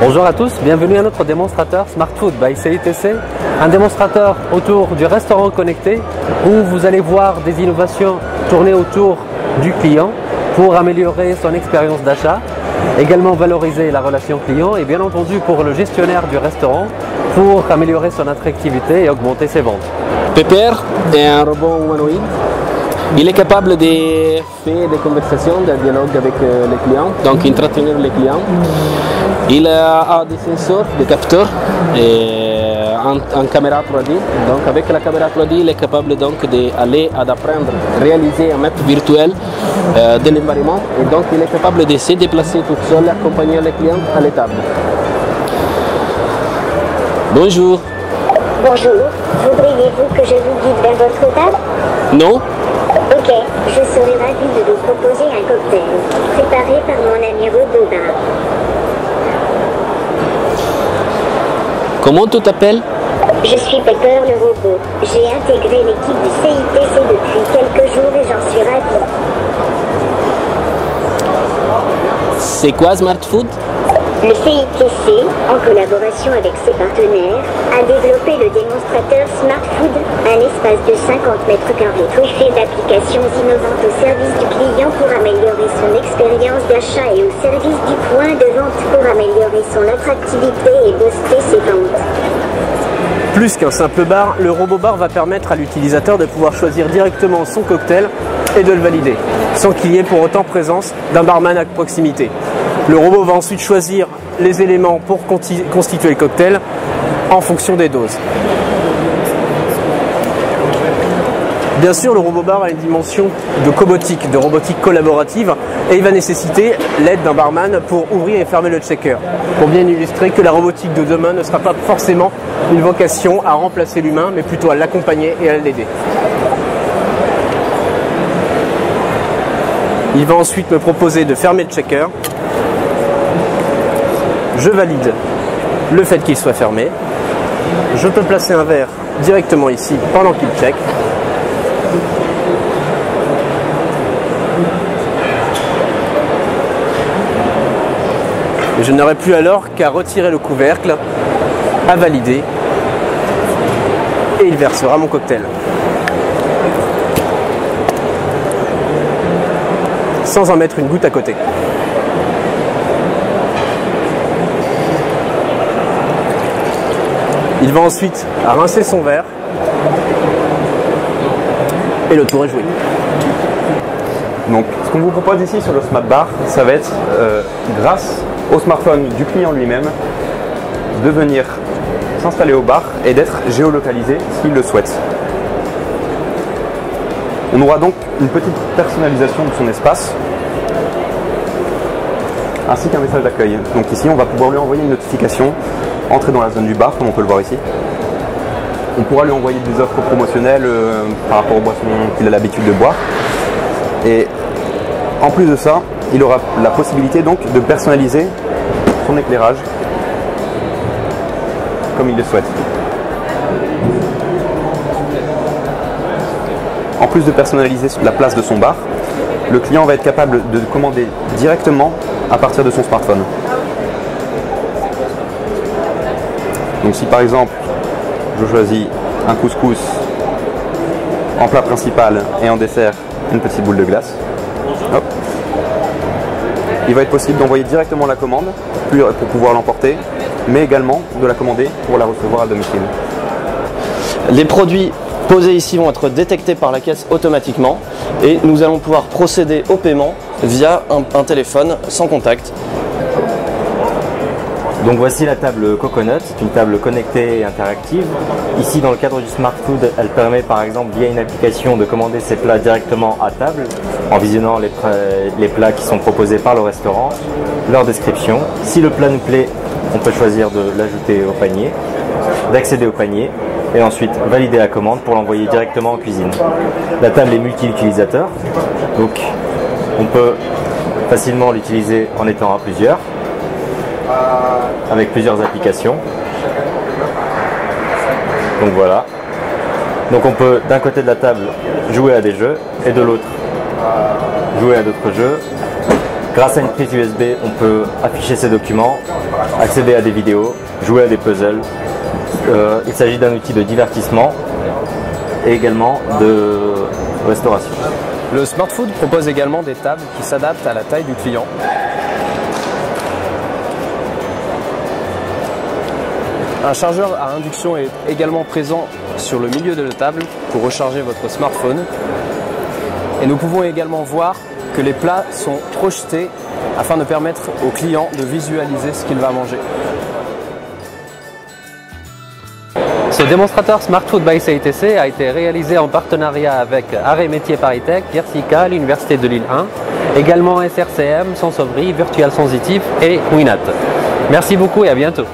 Bonjour à tous, bienvenue à notre démonstrateur Smart Food by CITC, un démonstrateur autour du restaurant connecté où vous allez voir des innovations tournées autour du client pour améliorer son expérience d'achat, également valoriser la relation client et bien entendu pour le gestionnaire du restaurant pour améliorer son attractivité et augmenter ses ventes. Pepper est un robot humanoïde. Il est capable de faire des conversations, des dialogues avec les clients, donc entretenir les clients. Il a des sensors, des capteurs et en caméra 3D. Donc avec la caméra 3D, il est capable d'apprendre, réaliser un map virtuel de l'environnement et donc il est capable de se déplacer tout seul, accompagner les clients à l'étable. Bonjour. Bonjour, voudriez-vous que je vous guide vers votre table? Non. Ok, je serai ravie de vous proposer un cocktail, préparé par mon ami Robot Bar. Comment tu t'appelles? Je suis Pepper le robot. J'ai intégré l'équipe du CITC depuis quelques jours et j'en suis ravie. C'est quoi Smart Food? Le CITC, en collaboration avec ses partenaires, a développé le démonstrateur Smart Food, un espace de 50 mètres carrés truffé d'applications innovantes au service du client pour améliorer son expérience d'achat et au service du point de vente pour améliorer son attractivité et booster ses ventes. Plus qu'un simple bar, le robot bar va permettre à l'utilisateur de pouvoir choisir directement son cocktail et de le valider, sans qu'il y ait pour autant présence d'un barman à proximité. Le robot va ensuite choisir les éléments pour constituer le cocktail en fonction des doses. Bien sûr, le robot bar a une dimension de cobotique, de robotique collaborative, et il va nécessiter l'aide d'un barman pour ouvrir et fermer le checker, pour bien illustrer que la robotique de demain ne sera pas forcément une vocation à remplacer l'humain, mais plutôt à l'accompagner et à l'aider. Il va ensuite me proposer de fermer le checker. Je valide le fait qu'il soit fermé. Je peux placer un verre directement ici pendant qu'il check. Et je n'aurai plus alors qu'à retirer le couvercle, à valider, et il versera mon cocktail. Sans en mettre une goutte à côté. Il va ensuite rincer son verre et le tour est joué. Donc, ce qu'on vous propose ici sur le Smart Bar, ça va être, grâce au smartphone du client lui-même, de venir s'installer au bar et d'être géolocalisé s'il le souhaite. On aura donc une petite personnalisation de son espace, ainsi qu'un message d'accueil. Donc ici, on va pouvoir lui envoyer une notification, entrer dans la zone du bar, comme on peut le voir ici. On pourra lui envoyer des offres promotionnelles par rapport aux boissons qu'il a l'habitude de boire. Et en plus de ça, il aura la possibilité donc de personnaliser son éclairage comme il le souhaite. En plus de personnaliser la place de son bar, le client va être capable de commander directement à partir de son smartphone. Donc si par exemple je choisis un couscous en plat principal et en dessert une petite boule de glace, hop, il va être possible d'envoyer directement la commande pour pouvoir l'emporter, mais également de la commander pour la recevoir à domicile. Les produits posés ici vont être détectés par la caisse automatiquement et nous allons pouvoir procéder au paiement via un téléphone sans contact. Donc voici la table Coconut, c'est une table connectée et interactive. Ici dans le cadre du Smart Food, elle permet par exemple via une application de commander ses plats directement à table en visionnant les plats qui sont proposés par le restaurant, leur description. Si le plat nous plaît, on peut choisir de l'ajouter au panier, d'accéder au panier et ensuite valider la commande pour l'envoyer directement en cuisine. La table est multi-utilisateur, donc on peut facilement l'utiliser en étant à plusieurs, avec plusieurs applications. Donc voilà. Donc on peut d'un côté de la table jouer à des jeux et de l'autre jouer à d'autres jeux Grâce à une prise USB, on peut afficher ses documents, accéder à des vidéos, jouer à des puzzles. Il s'agit d'un outil de divertissement et également de restauration. Le SmartFood propose également des tables qui s'adaptent à la taille du client. Un chargeur à induction est également présent sur le milieu de la table pour recharger votre smartphone. Et nous pouvons également voir que les plats sont projetés afin de permettre au client de visualiser ce qu'il va manger. Ce démonstrateur SmartFood by CITC a été réalisé en partenariat avec Arrêt Métier ParisTech, Quercy-K, l'Université de Lille 1, également SRCM, Sensovry, Virtual Sensitive et Winat. Merci beaucoup et à bientôt.